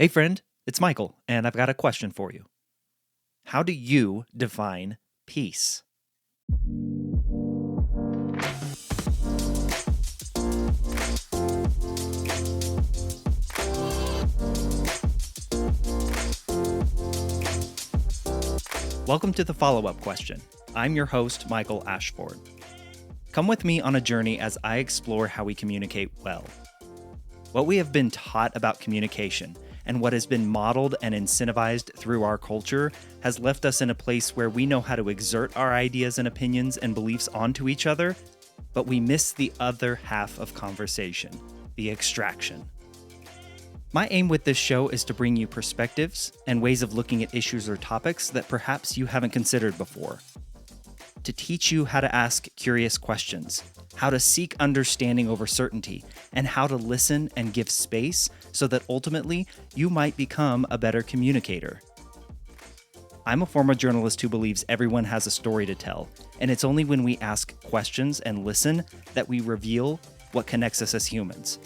Hey, friend, it's Michael, and I've got a question for you. How do you define peace? Welcome to the follow up question. I'm your host, Michael Ashford. Come with me on a journey as I explore how we communicate well. What we have been taught about communication and what has been modeled and incentivized through our culture has left us in a place where we know how to exert our ideas and opinions and beliefs onto each other, but we miss the other half of conversation, the extraction. My aim with this show is to bring you perspectives and ways of looking at issues or topics that perhaps you haven't considered before. To teach you how to ask curious questions, how to seek understanding over certainty, and how to listen and give space so that ultimately you might become a better communicator. I'm a former journalist who believes everyone has a story to tell, and it's only when we ask questions and listen that we reveal what connects us as humans.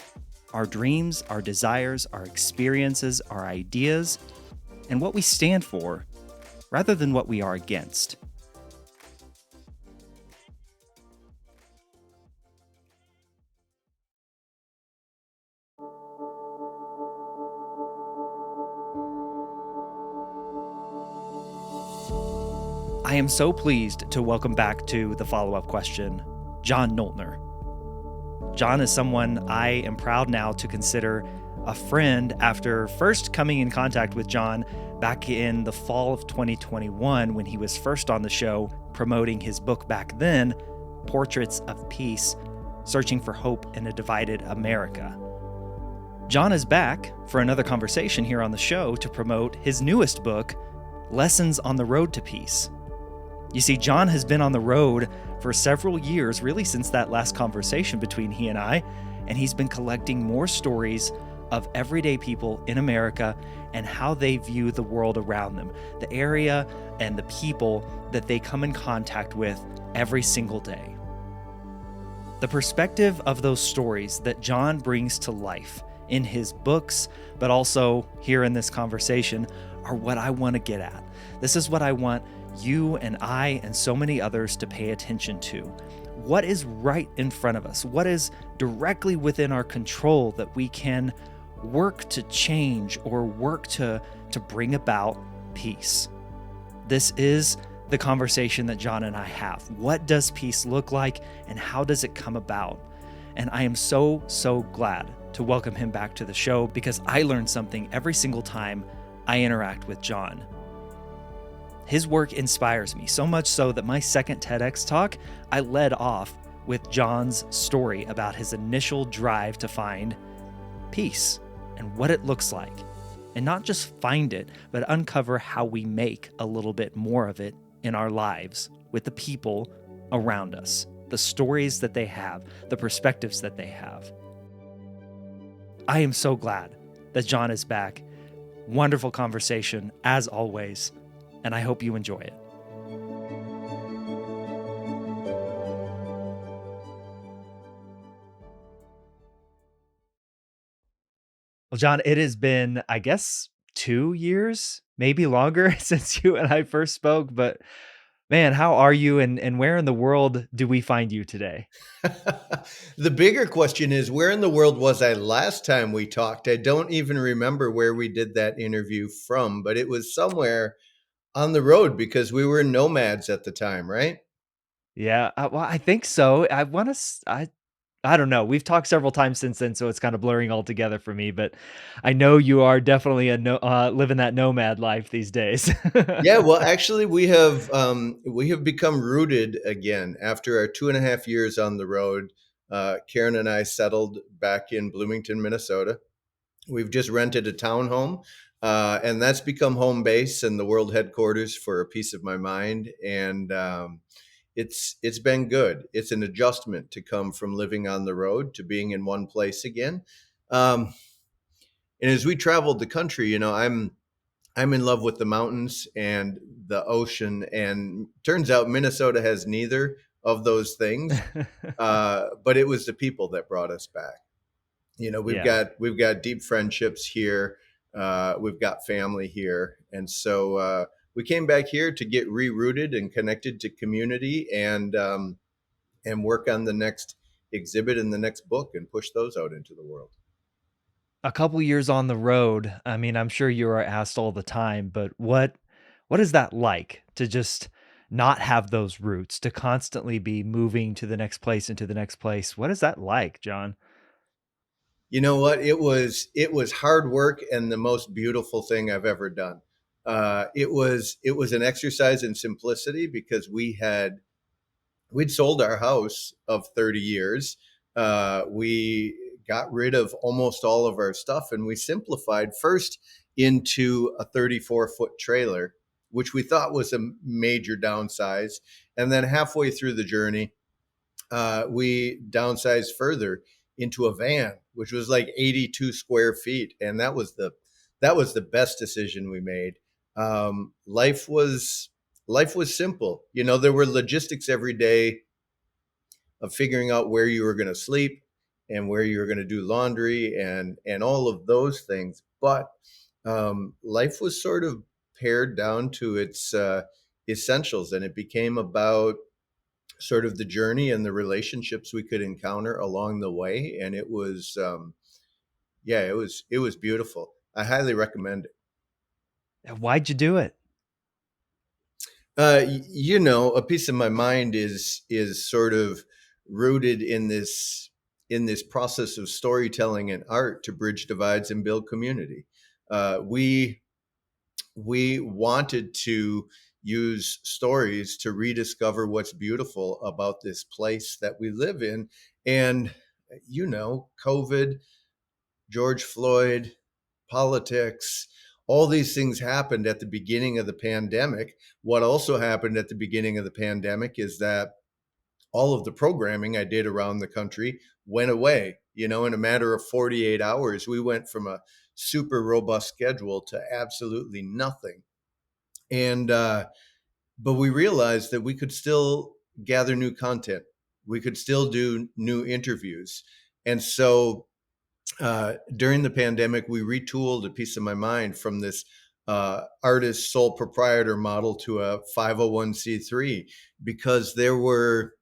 Our dreams, our desires, our experiences, our ideas, and what we stand for, rather than what we are against. I am so pleased to welcome back to the follow-up question, John Noltner. John is someone I am proud now to consider a friend after first coming in contact with John back in the fall of 2021 when he was first on the show promoting his book back then, Portraits of Peace, Searching for Hope in a Divided America. John is back for another conversation here on the show to promote his newest book, Lessons on the Road to Peace. You see, John has been on the road for several years, really since that last conversation between he and I, and he's been collecting more stories of everyday people in America and how they view the world around them, the area and the people that they come in contact with every single day. The perspective of those stories that John brings to life in his books, but also here in this conversation, are what I want to get at. This is what I want you and I and so many others to pay attention to. What is right in front of us? What is directly within our control that we can work to change or work to bring about peace? This is the conversation that John and I have. What does peace look like and how does it come about? And I am so glad to welcome him back to the show because I learn something every single time I interact with John. His work inspires me, so much so that my second TEDx talk, I led off with John's story about his initial drive to find peace and what it looks like. And not just find it, but uncover how we make a little bit more of it in our lives with the people around us, the stories that they have, the perspectives that they have. I am so glad that John is back. Wonderful conversation, as always. And I hope you enjoy it. Well, John, it has been, I guess, 2 years, maybe longer since you and I first spoke, but man, how are you and where in the world do we find you today? The bigger question is, where in the world was I last time we talked? I don't even remember where we did that interview from, but it was somewhere on the road because we were nomads at the time, right? Yeah, well, I think so. I want to, I don't know. We've talked several times since then, so it's kind of blurring all together for me, but I know you are definitely living that nomad life these days. Yeah, well, actually, we have become rooted again after our 2.5 years on the road. Karen and I settled back in Bloomington, Minnesota. We've just rented a townhome, and that's become home base and the world headquarters for a piece of my mind. And it's been good. It's an adjustment to come from living on the road to being in one place again. Um, and as we traveled the country, I'm in love with the mountains and the ocean, and turns out Minnesota has neither of those things. But it was the people that brought us back. We've Yeah. got deep friendships here. We've got family here, and so we came back here to get rerouted and connected to community, and work on the next exhibit and the next book and push those out into the world. A couple years on the road, I mean, I'm sure you are asked all the time, but what is that like to just not have those roots, to constantly be moving to the next place and to the next place? What is that like, John? You know what? It was hard work and the most beautiful thing I've ever done. It was an exercise in simplicity because we'd sold our house of 30 years. We got rid of almost all of our stuff, and we simplified first into a 34-foot trailer, which we thought was a major downsize. And then halfway through the journey, we downsized further into a van, which was like 82 square feet, and that was the best decision we made. Life was simple. There were logistics every day of figuring out where you were going to sleep and where you were going to do laundry and all of those things. But life was sort of pared down to its essentials, and it became about sort of the journey and the relationships we could encounter along the way. And it was, yeah, it was beautiful. I highly recommend it. Why'd you do it? A piece of my mind is sort of rooted in this process of storytelling and art to bridge divides and build community. We wanted to use stories to rediscover what's beautiful about this place that we live in. And COVID, George Floyd, politics, all these things happened at the beginning of the pandemic. What also happened at the beginning of the pandemic is that all of the programming I did around the country went away. In a matter of 48 hours, we went from a super robust schedule to absolutely nothing. And but we realized that we could still gather new content. We could still do new interviews. And so during the pandemic, we retooled a piece of my mind from this artist sole proprietor model to a 501c3, because there were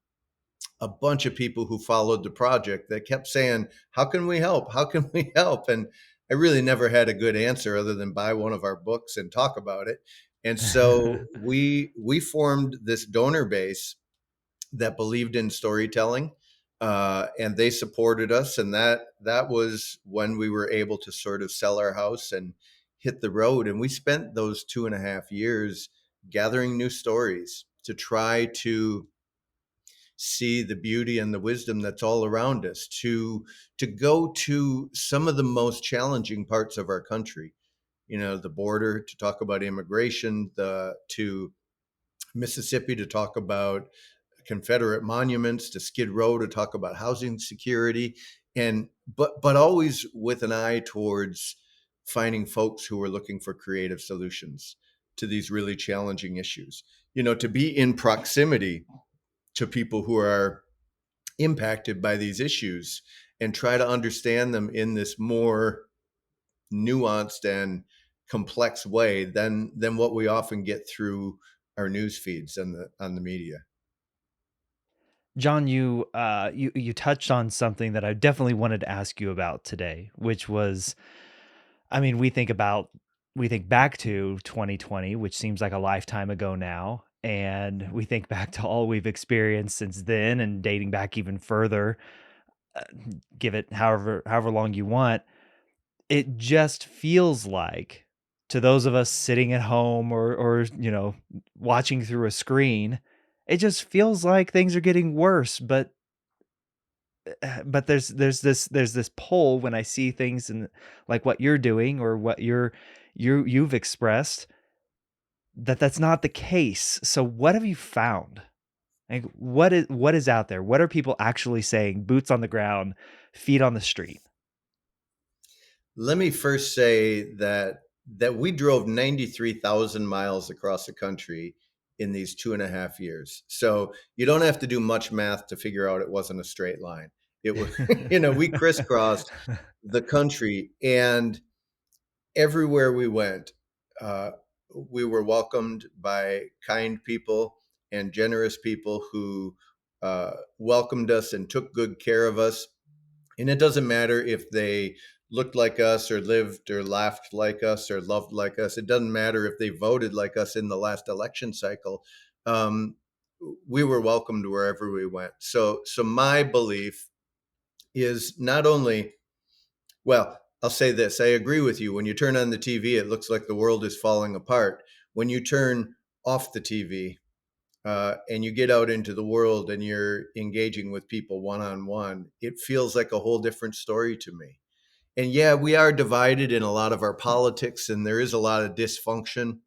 a bunch of people who followed the project that kept saying, "How can we help? How can we help?" And I really never had a good answer other than buy one of our books and talk about it. And so we formed this donor base that believed in storytelling, and they supported us. And that was when we were able to sort of sell our house and hit the road. And we spent those 2.5 years gathering new stories to try to see the beauty and the wisdom that's all around us, to go to some of the most challenging parts of our country, the border, to talk about immigration, to Mississippi to talk about Confederate monuments, to Skid Row to talk about housing security, and but always with an eye towards finding folks who are looking for creative solutions to these really challenging issues. To be in proximity to people who are impacted by these issues and try to understand them in this more nuanced and complex way than what we often get through our news feeds on the media. John, you touched on something that I definitely wanted to ask you about today, which was, I mean, we think back to 2020, which seems like a lifetime ago now, and we think back to all we've experienced since then, and dating back even further, uh, give it however long you want. It just feels like, to those of us sitting at home or watching through a screen, it just feels like things are getting worse. But there's this pull when I see things in, like what you're doing or what you've expressed, that's not the case. So what have you found? Like, what is out there? What are people actually saying? Boots on the ground, feet on the street. Let me first say that we drove 93,000 miles across the country in these 2.5 years. So you don't have to do much math to figure out it wasn't a straight line. It was, we crisscrossed the country. And everywhere we went, uh, we were welcomed by kind people and generous people who welcomed us and took good care of us. And it doesn't matter if they looked like us or lived or laughed like us or loved like us. It doesn't matter if they voted like us in the last election cycle. Um, we were welcomed wherever we went. So my belief is not only, well, I'll say this. I agree with you. When you turn on the TV, it looks like the world is falling apart. When you turn off the TV, and you get out into the world and you're engaging with people one on one, it feels like a whole different story to me. And yeah, we are divided in a lot of our politics, and there is a lot of dysfunction,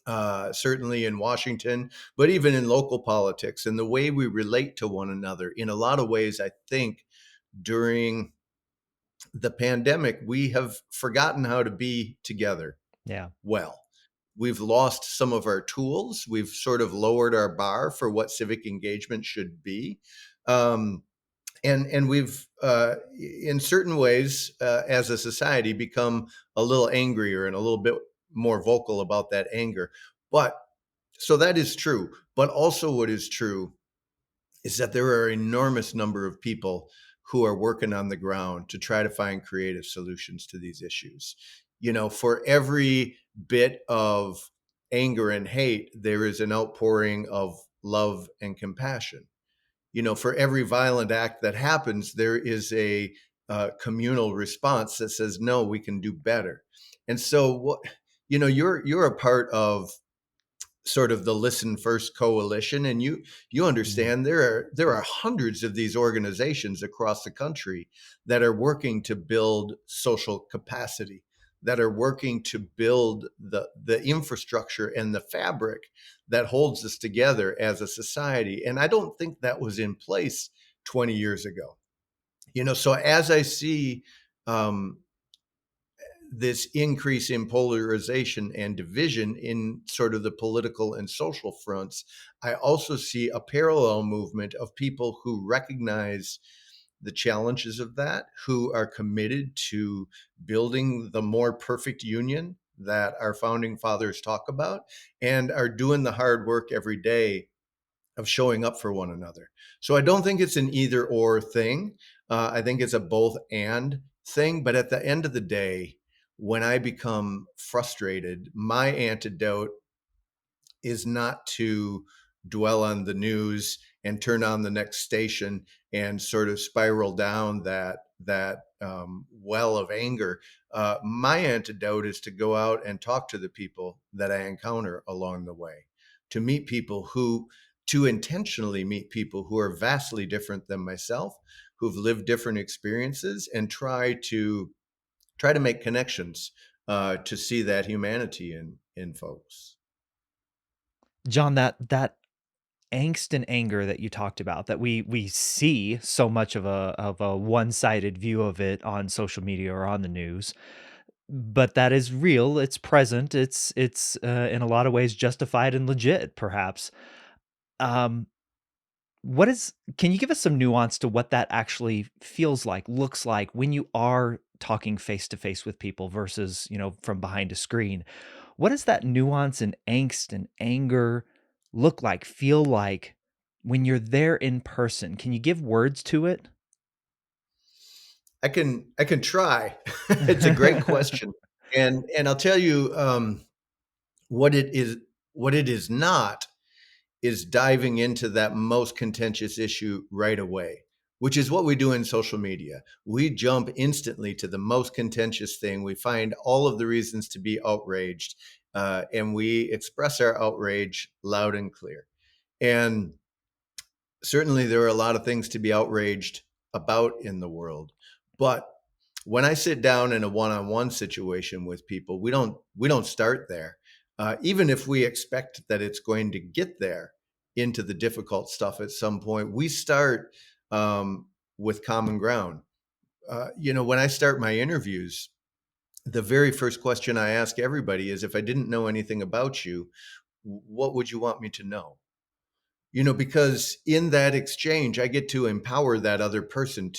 certainly in Washington, but even in local politics and the way we relate to one another. In a lot of ways, I think during the pandemic, we have forgotten how to be together Yeah. well. We've lost some of our tools. We've sort of lowered our bar for what civic engagement should be. Um, and we've, in certain ways, as a society, become a little angrier and a little bit more vocal about that anger. But so that is true. But also, what is true is that there are an enormous number of people who are working on the ground to try to find creative solutions to these issues. For every bit of anger and hate, there is an outpouring of love and compassion. For every violent act that happens, there is a communal response that says, "No, we can do better." And so, you're a part of sort of the Listen First coalition, and you Mhm. understand there are hundreds of these organizations across the country that are working to build social capacity, that are working to build the infrastructure and the fabric that holds us together as a society. And I don't think that was in place 20 years ago. So as I see um, this increase in polarization and division in sort of the political and social fronts, I also see a parallel movement of people who recognize the challenges of that, who are committed to building the more perfect union that our founding fathers talk about, and are doing the hard work every day of showing up for one another. So I don't think it's an either or thing. I think it's a both and thing. But at the end of the day, when I become frustrated, my antidote is not to dwell on the news and turn on the next station and sort of spiral down that well of anger. My antidote is to go out and talk to the people that I encounter along the way, to meet people who, to intentionally meet people who are vastly different than myself, who've lived different experiences, and try to make connections, to see that humanity in folks. John, that angst and anger that you talked about, that we see so much of a one-sided view of it on social media or on the news, but that is real, it's present, it's in a lot of ways justified and legit, perhaps. Um, what is can you give us some nuance to what that actually feels like, looks like when you are talking face to face with people versus, from behind a screen? What does that nuance and angst and anger look like, feel like when you're there in person? Can you give words to it? I can try. It's a great question, and I'll tell you, what it is. What it is not is diving into that most contentious issue right away, which is what we do in social media. We jump instantly to the most contentious thing. We find all of the reasons to be outraged, and we express our outrage loud and clear. And certainly there are a lot of things to be outraged about in the world. But when I sit down in a one-on-one situation with people, we don't start there. Even if we expect that it's going to get there into the difficult stuff at some point, we start with common ground. When I start my interviews, the very first question I ask everybody is, if I didn't know anything about you, what would you want me to know? Because in that exchange, I get to empower that other person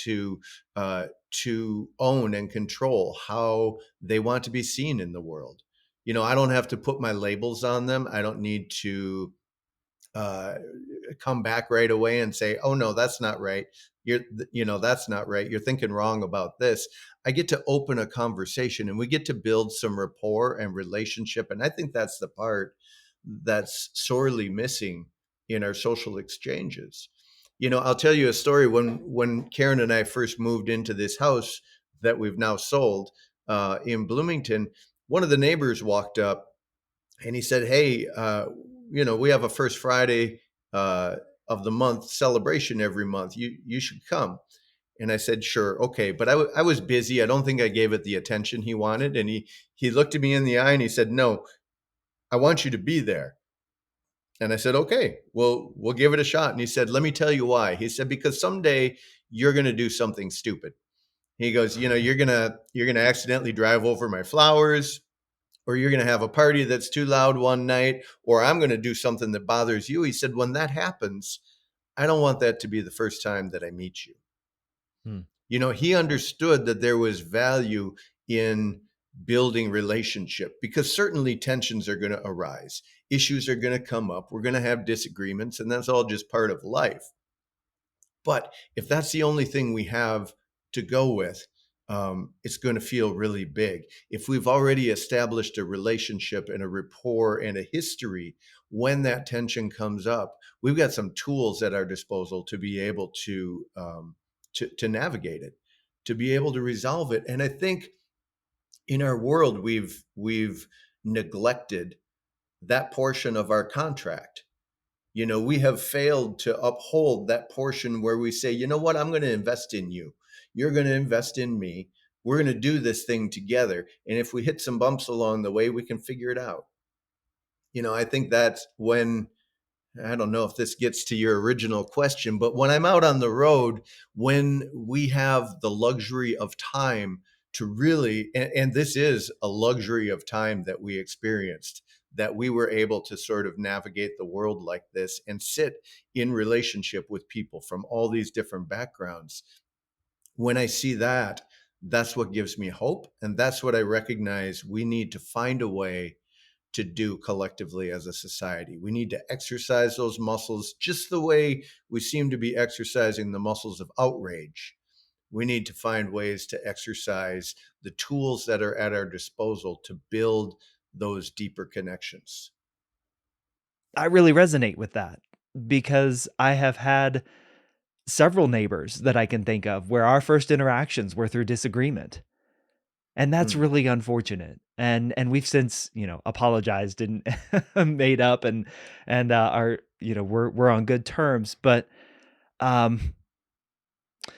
to own and control how they want to be seen in the world. I don't have to put my labels on them. I don't need to uh, come back right away and say, "Oh no, that's not right. That's not right. You're thinking wrong about this." I get to open a conversation, and we get to build some rapport and relationship. And I think that's the part that's sorely missing in our social exchanges. I'll tell you a story. When Karen and I first moved into this house that we've now sold in Bloomington, one of the neighbors walked up and he said, "Hey, we have a first Friday uh, of the month celebration every month. You should come." And I said, "Sure, okay." But I was busy. I don't think I gave it the attention he wanted. And he looked at me in the eye and he said, "No, I want you to be there." And I said, "Okay, well, we'll give it a shot." And he said, "Let me tell you why." He said, "Because someday you're going to do something stupid." He goes, "You're gonna accidentally drive over my flowers, or you're going to have a party that's too loud one night, or I'm going to do something that bothers you." He said, "When that happens, I don't want that to be the first time that I meet you." Hmm. He understood that there was value in building relationship, because certainly tensions are going to arise. Issues are going to come up. We're going to have disagreements, and that's all just part of life. But if that's the only thing we have to go with, it's going to feel really big. If we've already established a relationship and a rapport and a history, when that tension comes up, we've got some tools at our disposal to be able to navigate it, to be able to resolve it. And I think in our world, we've neglected that portion of our contract. We have failed to uphold that portion where we say, "You know what, I'm going to invest in you. You're going to invest in me. We're going to do this thing together. And if we hit some bumps along the way, we can figure it out." I think that's when, I don't know if this gets to your original question, but when I'm out on the road, when we have the luxury of time to really, and this is a luxury of time that we experienced, that we were able to sort of navigate the world like this and sit in relationship with people from all these different backgrounds. When I see that, that's what gives me hope. And that's what I recognize we need to find a way to do collectively as a society. We need to exercise those muscles just the way we seem to be exercising the muscles of outrage. We need to find ways to exercise the tools that are at our disposal to build those deeper connections. I really resonate with that because I have had several neighbors that I can think of where our first interactions were through disagreement. And that's Hmm. really unfortunate. And we've since, apologized and made up and are, we're on good terms. But um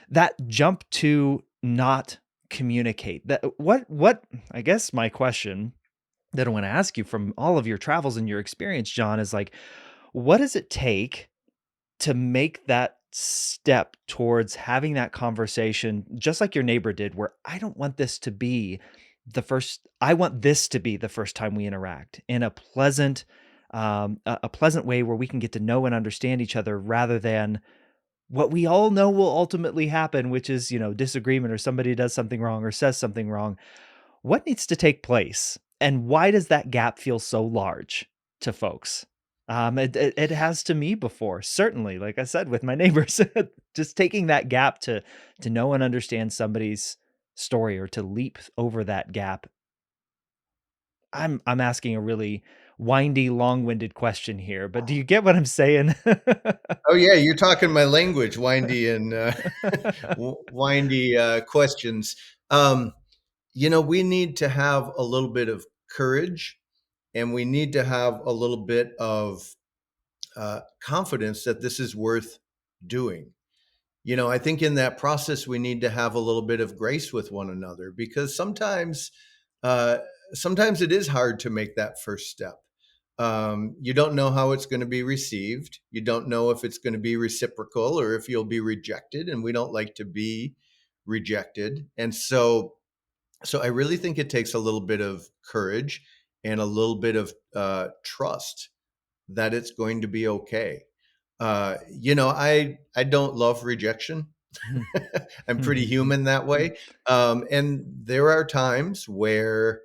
that jump to not communicate. That what I guess my question that I want to ask you from all of your travels and your experience, John, is like, what does it take to make that step towards having that conversation just like your neighbor did, where I don't want this to be I want this to be the first time we interact in a pleasant a pleasant way where we can get to know and understand each other rather than what we all know will ultimately happen, which is, disagreement or somebody does something wrong or says something wrong. What needs to take place? And why does that gap feel so large to folks? It has to me before, certainly. Like I said, with my neighbors, just taking that gap to know and understand somebody's story or to leap over that gap. I'm asking a really windy, long-winded question here, but do you get what I'm saying? Oh yeah, you're talking my language, windy and windy questions. Um, we need to have a little bit of courage, and we need to have a little bit of confidence that this is worth doing. I think in that process, we need to have a little bit of grace with one another, because uh, sometimes it is hard to make that first step. You don't know how it's going to be received. You don't know if it's going to be reciprocal or if you'll be rejected. And we don't like to be rejected. And so I really think it takes a little bit of courage and a little bit of trust that it's going to be okay. I don't love rejection. Mhm. I'm pretty human that way. And there are times where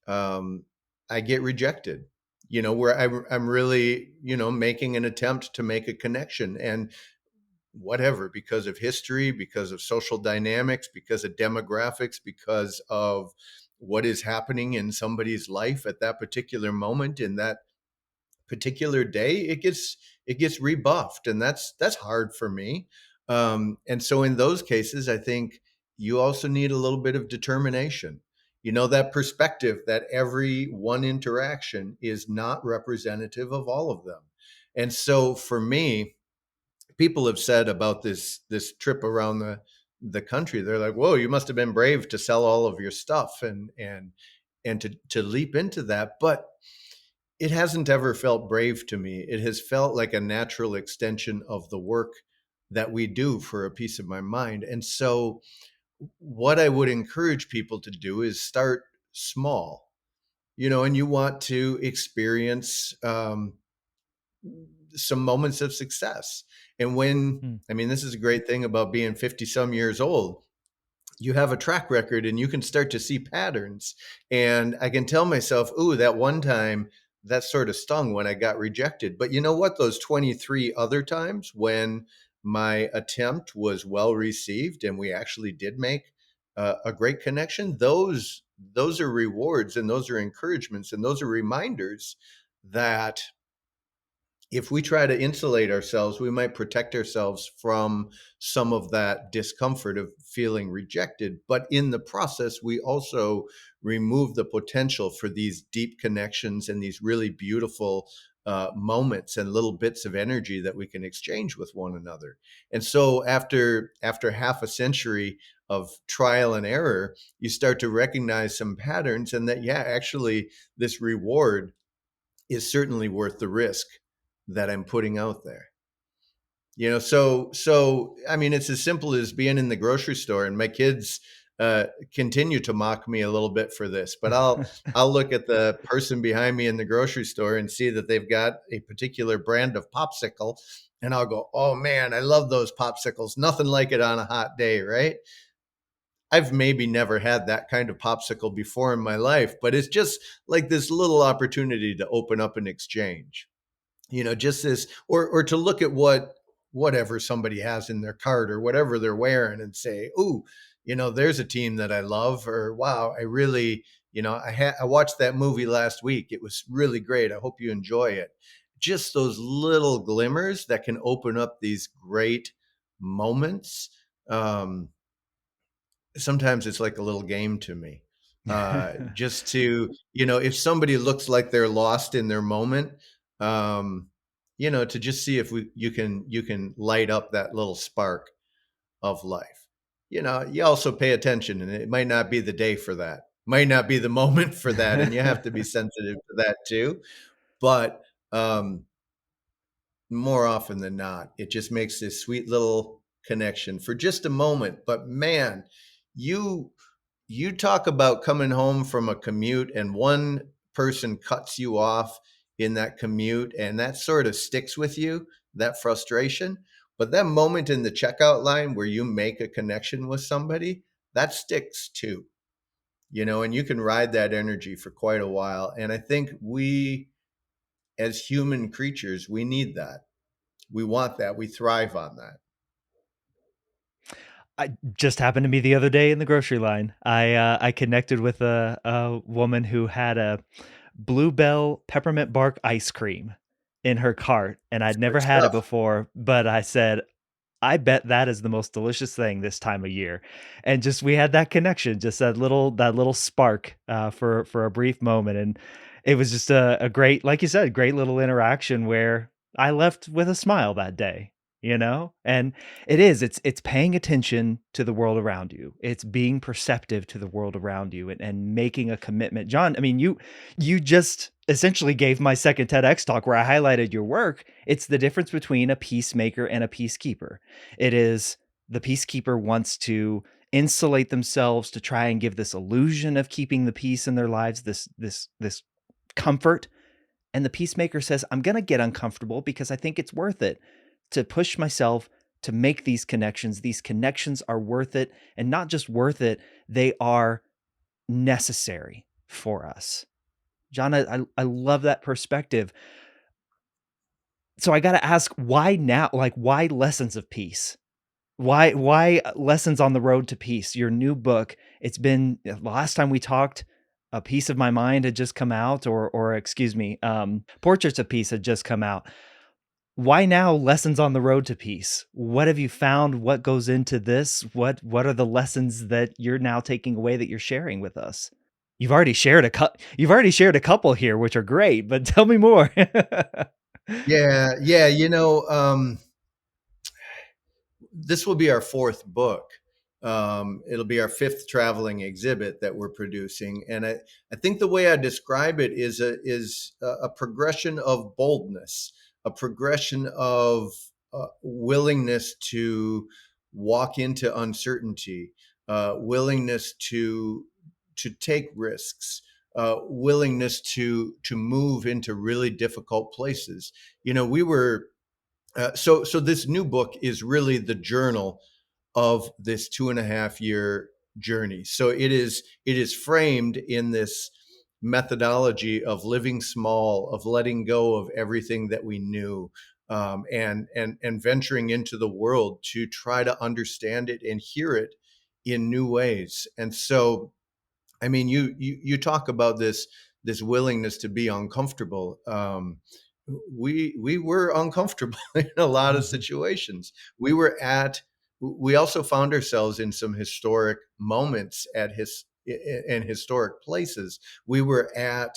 um, I get rejected, where I'm really, making an attempt to make a connection and whatever, because of history, because of social dynamics, because of demographics, because of what is happening in somebody's life at that particular moment in that particular day, it gets rebuffed, and that's hard for me. And so in those cases, I think you also need a little bit of determination. That perspective that every one interaction is not representative of all of them. And so for me, people have said about this trip around the country, they're like, "Whoa, you must have been brave to sell all of your stuff and to leap into that." But it hasn't ever felt brave to me. It has felt like a natural extension of the work that we do for a piece of my mind. And so, what I would encourage people to do is start small, and you want to experience some moments of success. And Mm. I mean, this is a great thing about being 50 some years old. You have a track record and you can start to see patterns. And I can tell myself, ooh, that one time that sort of stung when I got rejected. But you know what? Those 23 other times when my attempt was well received and we actually did make a great connection, those are rewards and those are encouragements and those are reminders that if we try to insulate ourselves, we might protect ourselves from some of that discomfort of feeling rejected. But in the process, we also remove the potential for these deep connections and these really beautiful moments and little bits of energy that we can exchange with one another. And so, after half a century of trial and error, you start to recognize some patterns, and that actually, this reward is certainly worth the risk that I'm putting out there. So I mean, it's as simple as being in the grocery store, and my kids continue to mock me a little bit for this, but I'll look at the person behind me in the grocery store and see that they've got a particular brand of popsicle, and I'll go, "Oh man, I love those popsicles. Nothing like it on a hot day, right?" I've maybe never had that kind of popsicle before in my life, but it's just like this little opportunity to open up an exchange. Just this, or to look at whatever somebody has in their cart or whatever they're wearing and say, "Ooh, there's a team that I love," or "Wow, I really, I watched that movie last week. It was really great. I hope you enjoy it." Just those little glimmers that can open up these great moments. Um, Sometimes it's like a little game to me. Just to, if somebody looks like they're lost in their moment, to just see if you can light up that little spark of life. You also pay attention, and it might not be the day for that, might not be the moment for that, and you have to be sensitive to that too. But um, more often than not, it just makes this sweet little connection for just a moment. But man, you you talk about coming home from a commute and one person cuts you off in that commute and that sort of sticks with you, that frustration. But that moment in the checkout line where you make a connection with somebody, that sticks too. And you can ride that energy for quite a while. And I think we, as human creatures, we need that. We want that. We thrive on that. I just happened to me the other day in the grocery line. I connected with a woman who had a Bluebell peppermint bark ice cream in her cart, and It's I'd good never had it stuff. before, but I said, I bet that is the most delicious thing this time of year. And just we had that connection, just that little spark for a brief moment. And it was just a great, like you said, great little interaction where I left with a smile that day, you know? And it's paying attention to the world around you. It's being perceptive to the world around you and making a commitment. John, I mean, you just essentially gave my second TEDx talk where I highlighted your work. It's the difference between a peacemaker and a peacekeeper. It is the peacekeeper wants to insulate themselves to try and give this illusion of keeping the peace in their lives, this comfort. And the peacemaker says, I'm going to get uncomfortable because I think it's worth it to push myself to make these connections. These connections are worth it, and not just worth it, they are necessary for us. John, I love that perspective. So I got to ask, why now? Like, why Lessons of Peace? Why Lessons on the Road to Peace? Your new book. It's been the last time we talked, A Piece of My Mind had just come out, or excuse me, Portraits of Peace had just come out. Why now Lessons on the Road to Peace? What have you found? What goes into this? What are the lessons that you're now taking away that you're sharing with us? You've already shared a couple here, which are great, but tell me more. Yeah, yeah. This will be our fourth book. It'll be our fifth traveling exhibit that we're producing, and I think the way I describe it is a progression of boldness, a progression of willingness to walk into uncertainty, willingness to take risks, willingness to move into really difficult places. We were so this new book is really the journal of this 2.5 year journey. So it is framed in this methodology of living small, of letting go of everything that we knew, and venturing into the world to try to understand it and hear it in new ways. And so, I mean, you talk about this willingness to be uncomfortable. We were uncomfortable in a lot of Mhm. situations. We also found ourselves in some historic moments in historic places. We were at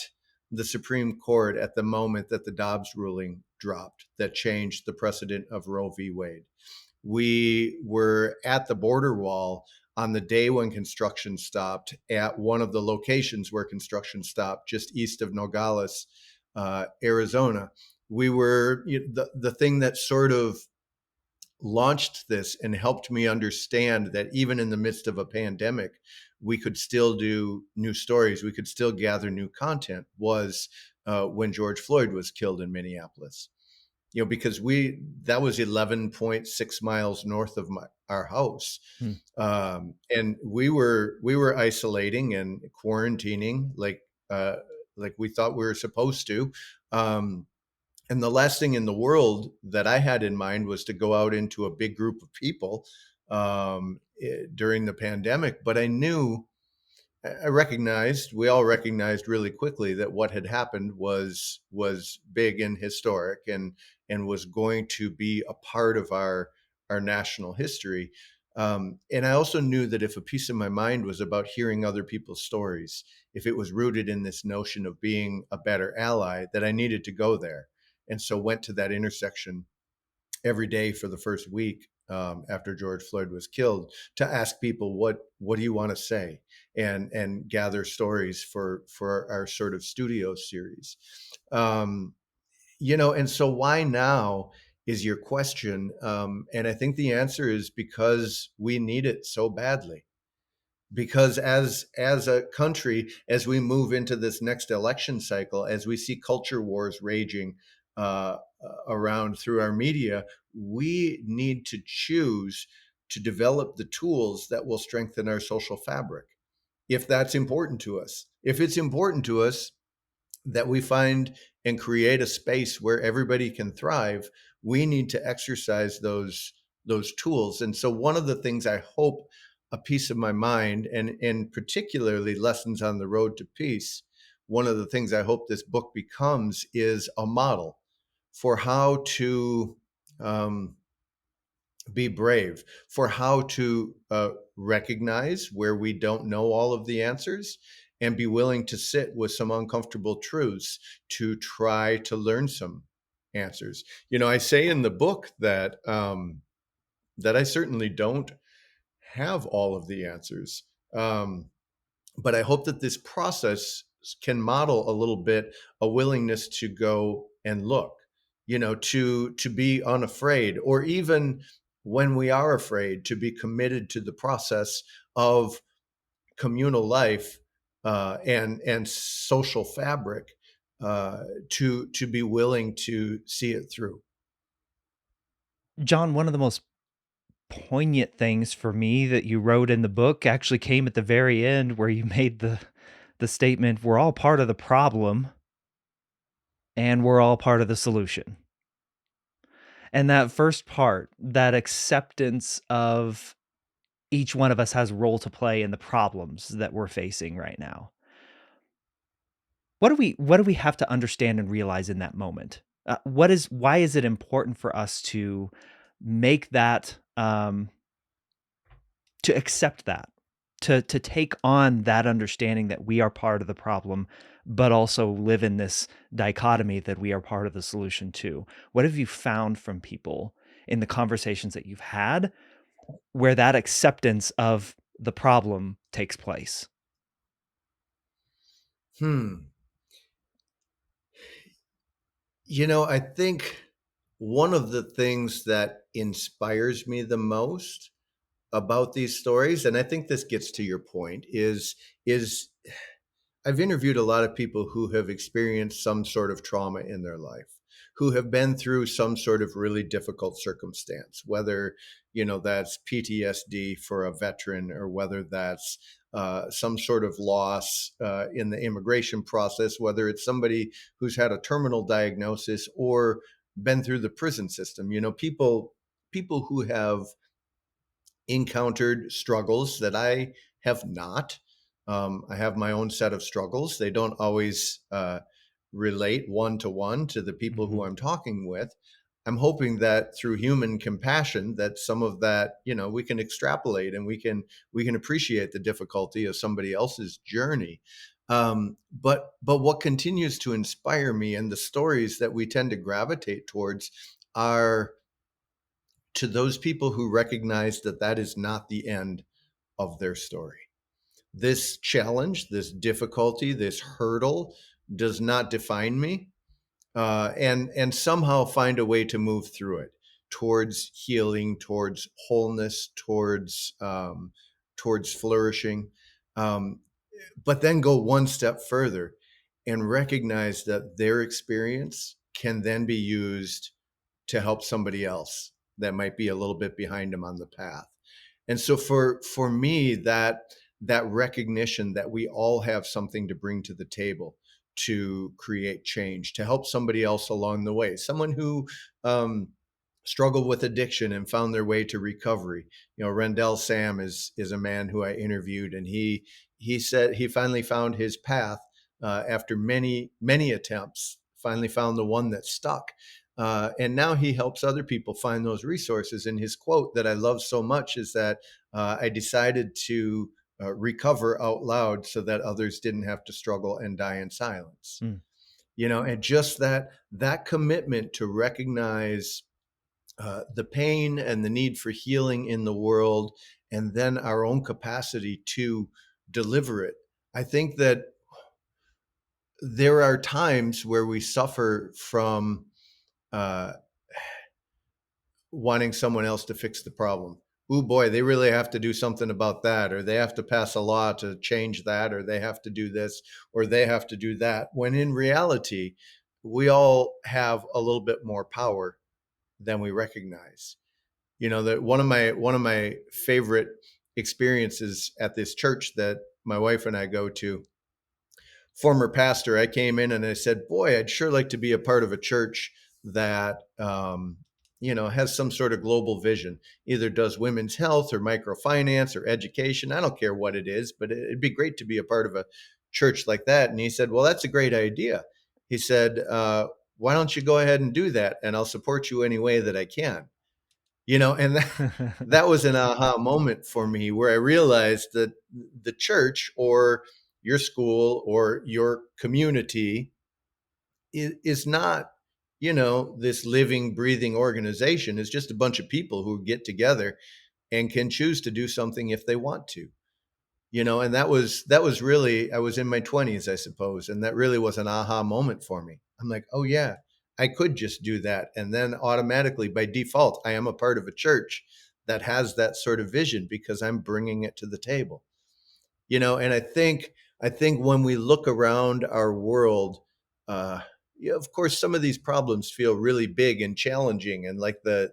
the Supreme Court at the moment that the Dobbs ruling dropped, that changed the precedent of Roe v. Wade. We were at the border wall on the day when construction stopped at one of the locations where construction stopped, just east of Nogales, Arizona. We were the thing that sort of launched this and helped me understand that even in the midst of a pandemic, we could still do new stories. We could still gather new content. Was when George Floyd was killed in Minneapolis. Because that was 11.6 miles north of our house, Hmm. and we were isolating and quarantining uh, like we thought we were supposed to. Um, and the last thing in the world that I had in mind was to go out into a big group of people during the pandemic. But we all recognized really quickly that what had happened was big and historic, and was going to be a part of our national history. And I also knew that if a piece of my mind was about hearing other people's stories, if it was rooted in this notion of being a better ally, that I needed to go there. And so went to that intersection every day for the first week, after George Floyd was killed, to ask people, what do you want to say, and gather stories for our sort of studio series. Um, and so why now is your question, and I think the answer is because we need it so badly. Because as a country, as we move into this next election cycle, as we see culture wars raging around through our media, we need to choose to develop the tools that will strengthen our social fabric, if that's important to us. If it's important to us that we find and create a space where everybody can thrive, we need to exercise those tools. And so one of the things I hope A Piece of My Mind, and particularly Lessons on the Road to Peace, one of the things I hope this book becomes is a model for how to um, be brave, for how to recognize where we don't know all of the answers, and be willing to sit with some uncomfortable truths to try to learn some answers. I say in the book that I certainly don't have all of the answers. But I hope that this process can model a little bit a willingness to go and look, to be unafraid, or even when we are afraid, to be committed to the process of communal life, and social fabric, to be willing to see it through. John, one of the most poignant things for me that you wrote in the book actually came at the very end where you made the statement, we're all part of the problem and we're all part of the solution. And that first part, that acceptance of each one of us has a role to play in the problems that we're facing right now. What do we have to understand and realize in that moment? Why is it important for us to make that to accept that, to take on that understanding that we are part of the problem, but also live in this dichotomy that we are part of the solution too? What have you found from people in the conversations that you've had where that acceptance of the problem takes place? Hmm. I think one of the things that inspires me the most about these stories, and I think this gets to your point, is I've interviewed a lot of people who have experienced some sort of trauma in their life, who have been through some sort of really difficult circumstance, whether, that's PTSD for a veteran, or whether that's some sort of loss in the immigration process, whether it's somebody who's had a terminal diagnosis or been through the prison system. People who have encountered struggles that I have not. I have my own set of struggles. They don't always relate one to one to the people who Mhm. I'm talking with. I'm hoping that through human compassion, that some of that, we can extrapolate, and we can appreciate the difficulty of somebody else's journey. But what continues to inspire me, and the stories that we tend to gravitate towards, are to those people who recognize that that is not the end of their story. This challenge, this difficulty, this hurdle does not define me, and somehow find a way to move through it towards healing, towards wholeness, towards flourishing, um, but then go one step further and recognize that their experience can then be used to help somebody else that might be a little bit behind them on the path. And so for me, that recognition that we all have something to bring to the table to create change, to help somebody else along the way, someone who struggled with addiction and found their way to recovery. Rendell Sam is a man who I interviewed, and he said he finally found his path after many attempts. Finally found the one that stuck, and now he helps other people find those resources. And his quote that I love so much is that I decided to recover out loud so that others didn't have to struggle and die in silence. Mm. And just that commitment to recognize the pain and the need for healing in the world, and then our own capacity to deliver it. I think that there are times where we suffer from uh, wanting someone else to fix the problem. Oh boy, they really have to do something about that, or they have to pass a law to change that, or they have to do this, or they have to do that. When in reality, we all have a little bit more power than we recognize. That one of my favorite experiences at this church that my wife and I go to, former pastor, I came in and I said, "Boy, I'd sure like to be a part of a church that has some sort of global vision. Either does women's health or microfinance or education. I don't care what it is, but it'd be great to be a part of a church like that." And he said, "Well, that's a great idea." He said, "Why don't you go ahead and do that, and I'll support you any way that I can." And that was an aha moment for me, where I realized that the church, or your school, or your community is not, this living, breathing organization. It's just a bunch of people who get together and can choose to do something if they want to. And that was really, I was in my 20s, I suppose, and that really was an aha moment for me. I'm like, "Oh yeah, I could just do that." And then automatically, by default, I am a part of a church that has that sort of vision, because I'm bringing it to the table. And I think when we look around our world, uh, yeah, of course, some of these problems feel really big and challenging, and like the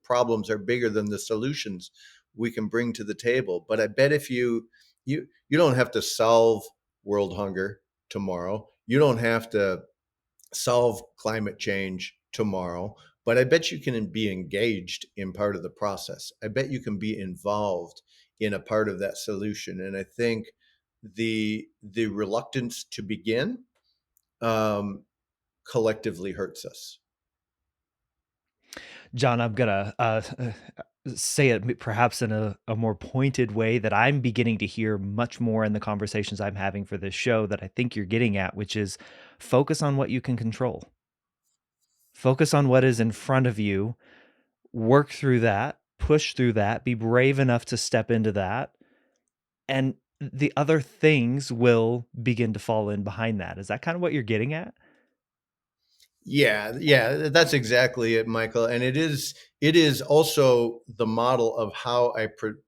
problems are bigger than the solutions we can bring to the table. But I bet if you don't have to solve world hunger tomorrow, you don't have to solve climate change tomorrow, but I bet you can be engaged in part of the process. I bet you can be involved in a part of that solution, and I think the reluctance to begin um, collectively hurts us. John, I'm gonna say it perhaps in a more pointed way that I'm beginning to hear much more in the conversations I'm having for this show that I think you're getting at, which is focus on what you can control. Focus on what is in front of you, work through that, push through that, be brave enough to step into that, and the other things will begin to fall in behind that. Is that kind of what you're getting at? Yeah, yeah, that's exactly it, Michael. And it is also the model of how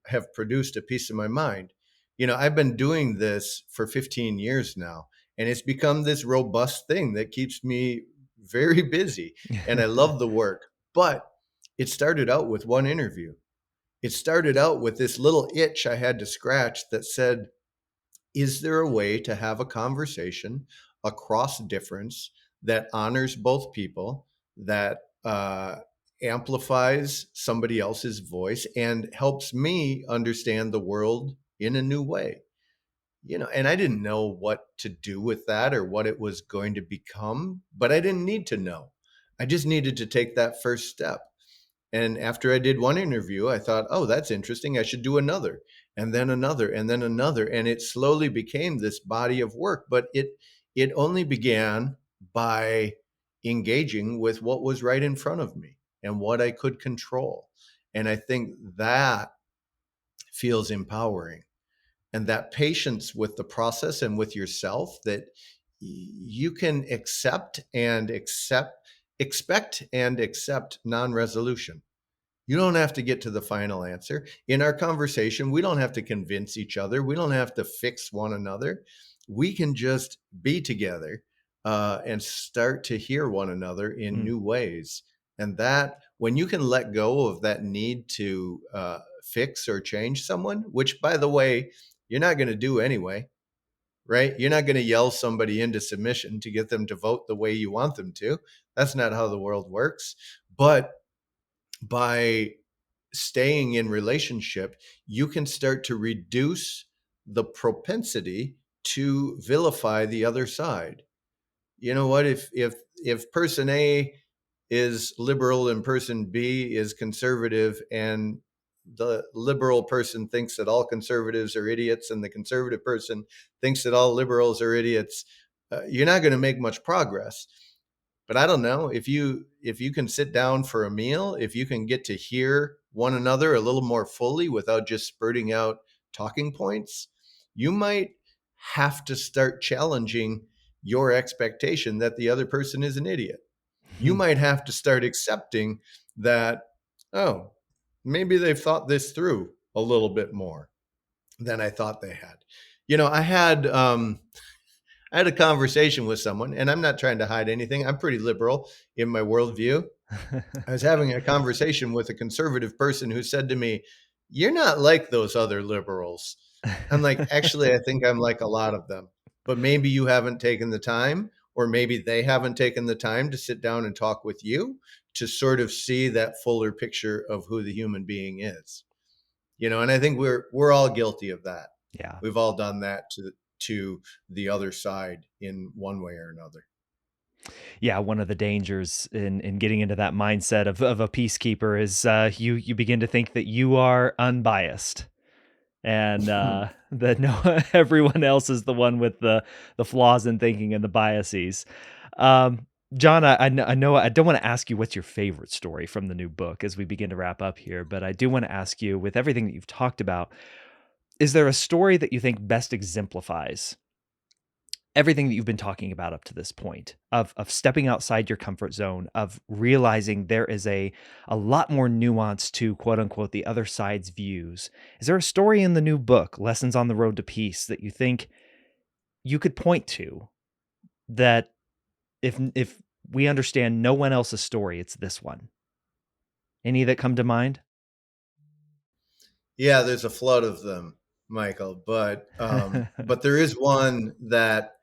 have produced a piece of my mind. I've been doing this for 15 years now, and it's become this robust thing that keeps me very busy. And I love the work. But it started out with one interview. It started out with this little itch I had to scratch that said, is there a way to have a conversation across difference that honors both people, that amplifies somebody else's voice, and helps me understand the world in a new way? And I didn't know what to do with that or what it was going to become, but I didn't need to know. I just needed to take that first step. And after I did one interview, I thought, oh, that's interesting. I should do another, and then another, and then another. And it slowly became this body of work. But it only began by engaging with what was right in front of me and what I could control. And I think that feels empowering. And that patience with the process and with yourself, that you can expect and accept non-resolution. You don't have to get to the final answer. In our conversation, we don't have to convince each other. We don't have to fix one another. We can just be together and start to hear one another in Mm. new ways. And that, when you can let go of that need to fix or change someone, which, by the way, you're not going to do anyway, right? You're not going to yell somebody into submission to get them to vote the way you want them to. That's not how the world works. But by staying in relationship, you can start to reduce the propensity to vilify the other side. You know what? If person A is liberal and person B is conservative, and the liberal person thinks that all conservatives are idiots and the conservative person thinks that all liberals are idiots, you're not going to make much progress. But I don't know, if you can sit down for a meal, if you can get to hear one another a little more fully without just spurting out talking points, you might have to start challenging your expectation that the other person is an idiot. You might have to start accepting that, oh, maybe they've thought this through a little bit more than I thought they had. I had a conversation with someone, and I'm not trying to hide anything. I'm pretty liberal in my worldview. I was having a conversation with a conservative person who said to me, "You're not like those other liberals." I'm like, "Actually, I think I'm like a lot of them, but maybe you haven't taken the time, or maybe they haven't taken the time to sit down and talk with you to sort of see that fuller picture of who the human being is." And I think we're all guilty of that. Yeah. We've all done that to the other side in one way or another. Yeah, one of the dangers in getting into that mindset of a peacekeeper is you begin to think that you are unbiased and that no everyone else is the one with the flaws in thinking and the biases. Um, John, I know I don't want to ask you what's your favorite story from the new book as we begin to wrap up here, but I do want to ask you, with everything that you've talked about, is there a story that you think best exemplifies everything that you've been talking about up to this point of stepping outside your comfort zone, of realizing there is a lot more nuance to quote unquote the other side's views? Is there a story in the new book, Lessons on the Road to Peace, that you think you could point to that If we understand no one else's story, it's this one. Any that come to mind? Yeah, there's a flood of them, Michael, but there is one that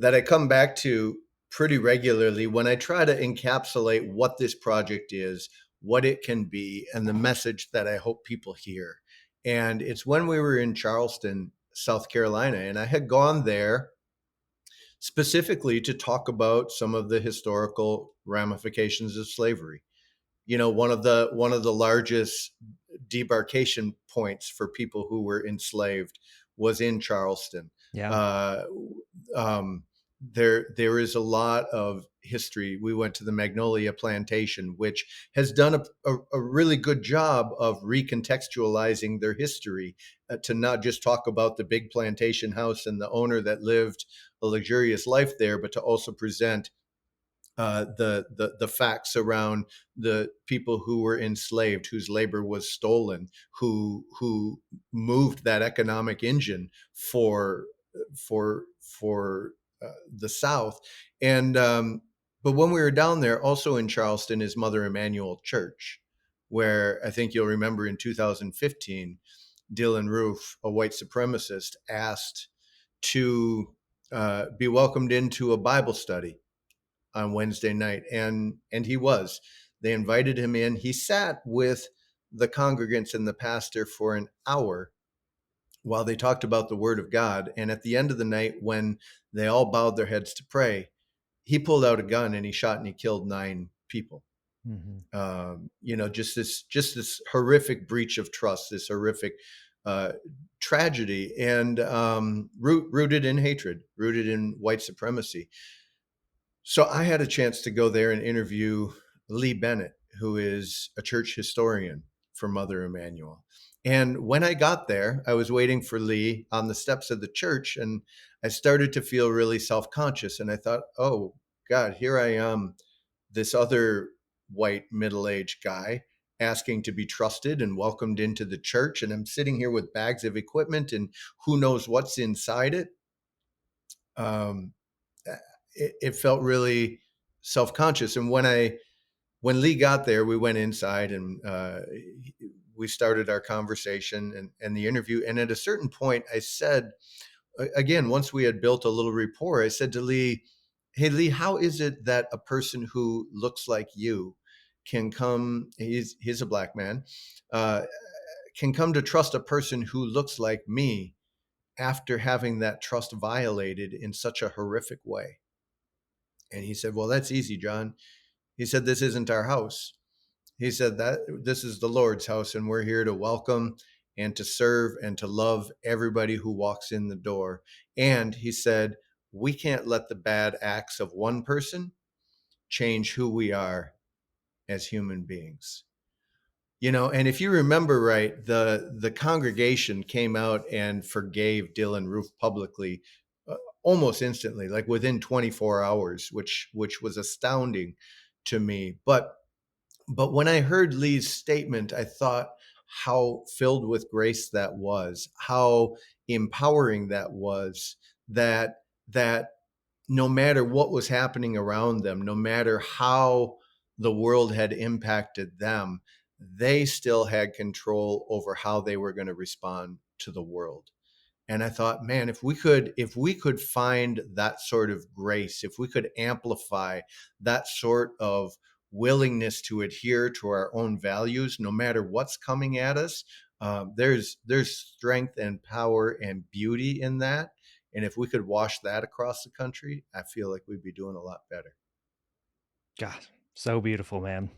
I come back to pretty regularly when I try to encapsulate what this project is, what it can be, and the message that I hope people hear. And it's when we were in Charleston, South Carolina, and I had gone there specifically to talk about some of the historical ramifications of slavery. You know, one of the largest debarkation points for people who were enslaved was in Charleston. Yeah. Uh, there is a lot of history. We went to the Magnolia Plantation, which has done a really good job of recontextualizing their history to not just talk about the big plantation house and the owner that lived a luxurious life there, but to also present the facts around the people who were enslaved, whose labor was stolen, who moved that economic engine for the South. And but when we were down there, also in Charleston, is Mother Emanuel Church, where I think you'll remember in 2015, Dylan Roof, a white supremacist, asked to be welcomed into a Bible study on Wednesday night, and he was. They invited him in. He sat with the congregants and the pastor for an hour while they talked about the Word of God. And at the end of the night, when they all bowed their heads to pray, he pulled out a gun and he shot and he killed 9 people. Mhm. Just this horrific breach of trust, this horrific uh, tragedy, and rooted in hatred, rooted in white supremacy. So I had a chance to go there and interview Lee Bennett, who is a church historian for Mother Emanuel. And when I got there, I was waiting for Lee on the steps of the church, and I started to feel really self conscious. And I thought, oh, God, here I am, this other white middle aged guy asking to be trusted and welcomed into the church. And I'm sitting here with bags of equipment and who knows what's inside it. Um, it felt really self-conscious. And when Lee got there, we went inside and we started our conversation and the interview. And at a certain point, I said, again, once we had built a little rapport, I said to Lee, "Hey, Lee, how is it that a person who looks like you can come? He's a black man, uh, can come to trust a person who looks like me after having that trust violated in such a horrific way?" And he said, "Well, that's easy, John." He said, "This isn't our house." He said that this is the Lord's house, and we're here to welcome and to serve and to love everybody who walks in the door. And he said, we can't let the bad acts of one person change who we are as human beings. You know, and if you remember right, the congregation came out and forgave Dylan Roof publicly uh, almost instantly, like within 24 hours, which was astounding to me. But when I heard Lee's statement, I thought how filled with grace that was, how empowering that was, that no matter what was happening around them, no matter how the world had impacted them, they still had control over how they were going to respond to the world. And I thought, man, if we could find that sort of grace, if we could amplify that sort of willingness to adhere to our own values, no matter what's coming at us, there's strength and power and beauty in that. And if we could wash that across the country, I feel like we'd be doing a lot better. God, so beautiful, man.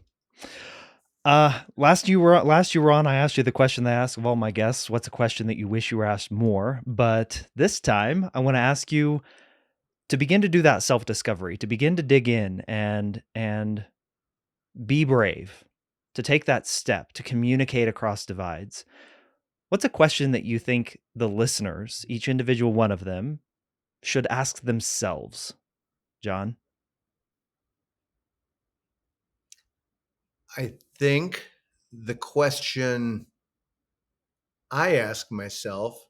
Last you were on, I asked you the question that I ask of all my guests. What's a question that you wish you were asked more? But this time, I want to ask you to begin to do that self-discovery, to begin to dig in and be brave, to take that step, to communicate across divides. What's a question that you think the listeners, each individual one of them, should ask themselves, John? I think the question I ask myself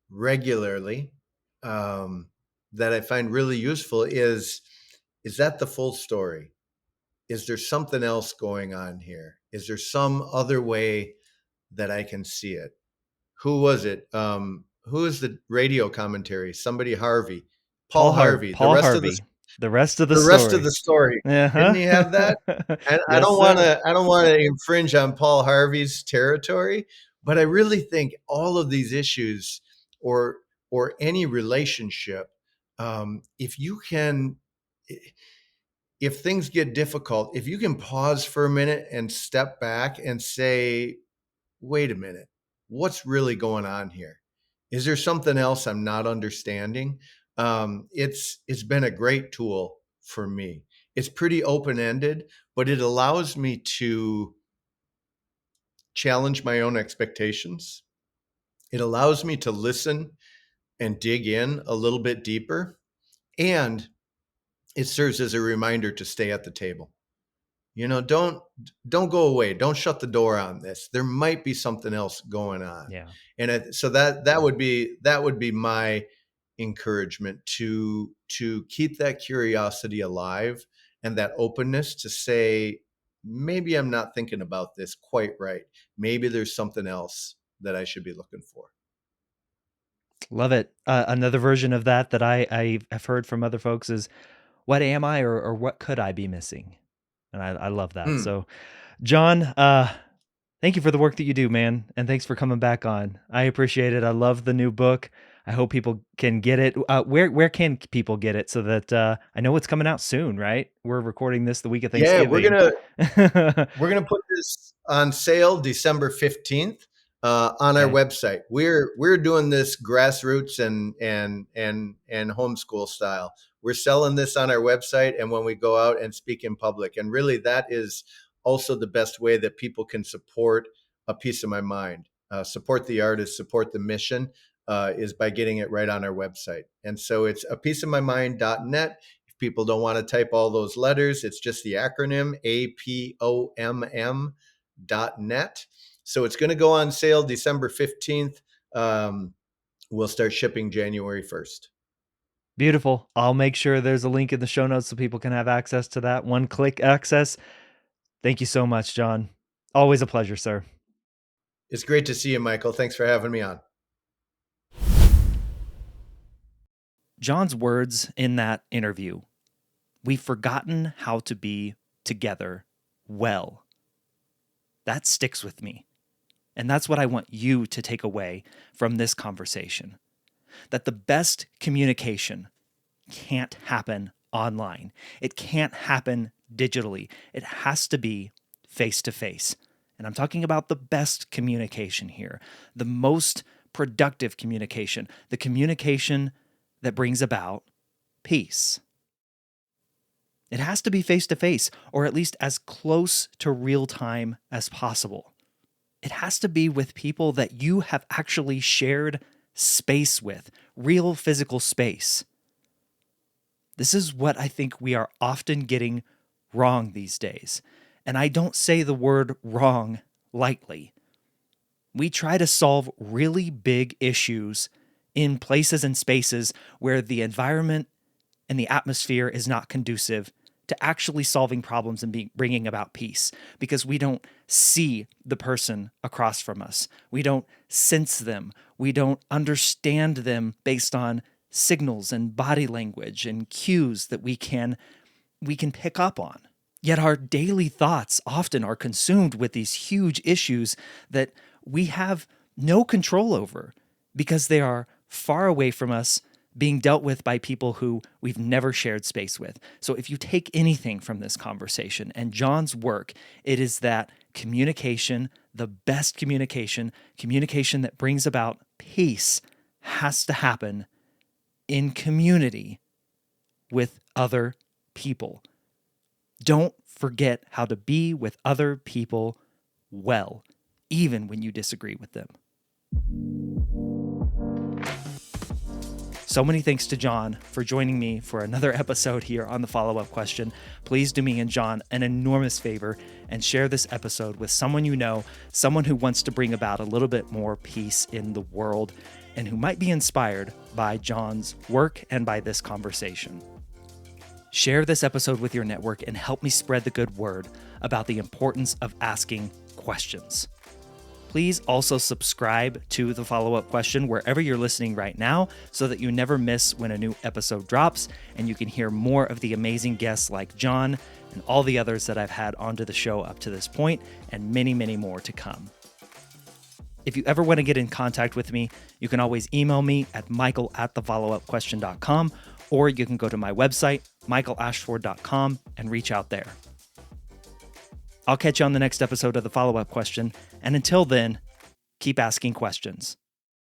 regularly, um, that I find really useful is that the full story? Is there something else going on here? Is there some other way that I can see it? Who was it? Who is the radio commentary? Somebody Harvey, Paul Harvey. Paul Harvey. The rest of the The rest of story. the story. Didn't Uh-huh. he have that? And I Yes, don't want sir. to I don't want to infringe on Paul Harvey's territory, but I really think all of these issues or any relationship, if you can, if things get difficult, if you can pause for a minute and step back and say, wait a minute, what's really going on here? Is there something else I'm not understanding? It's been a great tool for me. It's pretty open ended, but it allows me to challenge my own expectations. It allows me to listen and dig in a little bit deeper, and it serves as a reminder to stay at the table. Don't go away. Don't shut the door on this. There might be something else going on. Yeah. And so that would be my encouragement to keep that curiosity alive and that openness to say, maybe I'm not thinking about this quite right. Maybe there's something else that I should be looking for. Love it. Another version of that I've heard from other folks is, what am I, or what could I be missing? And I love that. Hmm. So, John, thank you for the work that you do, man. And thanks for coming back on. I appreciate it. I love the new book. I hope people can get it. Where can people get it, so that I know it's coming out soon, right? We're recording this the week of Yeah, we're Thanksgiving. gonna We're going to put this on sale December 15th on our Okay. website. We're doing this grassroots and homeschool style. We're selling this on our website and when we go out and speak in public. And really that is also the best way that people can support A Piece of My Mind. Support the artist, support the mission, is by getting it right on our website. And so it's apieceofmymind.net. People don't want to type all those letters. It's just the acronym APOMM.net. So it's going to go on sale December 15th. We'll start shipping January 1st. Beautiful. I'll make sure there's a link in the show notes so people can have access to that, one-click access. Thank you so much, John. Always a pleasure, sir. It's great to see you, Michael. Thanks for having me on. John's words in that interview: we've forgotten how to be together well. That sticks with me. And that's what I want you to take away from this conversation. That the best communication can't happen online. It can't happen digitally. It has to be face to face. And I'm talking about the best communication here, the most productive communication, the communication that brings about peace. It has to be face to face, or at least as close to real time as possible. It has to be with people that you have actually shared space with, real physical space. This is what I think we are often getting wrong these days. And I don't say the word wrong lightly. We try to solve really big issues in places and spaces where the environment and the atmosphere is not conducive to actually solving problems and bringing about peace, because we don't see the person across from us. We don't sense them. We don't understand them based on signals and body language and cues that we can pick up on. Yet our daily thoughts often are consumed with these huge issues that we have no control over because they are far away from us, being dealt with by people who we've never shared space with. So if you take anything from this conversation and John's work, it is that communication, the best communication that brings about peace, has to happen in community with other people. Don't forget how to be with other people well, even when you disagree with them. So many thanks to John for joining me for another episode here on The Follow-Up Question. Please do me and John an enormous favor and share this episode with someone you know, someone who wants to bring about a little bit more peace in the world and who might be inspired by John's work and by this conversation. Share this episode with your network and help me spread the good word about the importance of asking questions. Please also subscribe to the follow-up question wherever you're listening right now so that you never miss when a new episode drops and you can hear more of the amazing guests like John and all the others that I've had onto the show up to this point, and many, many more to come. If you ever want to get in contact with me, you can always email me at michael@thefollowupquestion.com, or you can go to my website, michaelashford.com, and reach out there. I'll catch you on the next episode of The Follow-Up Question, and until then, keep asking questions.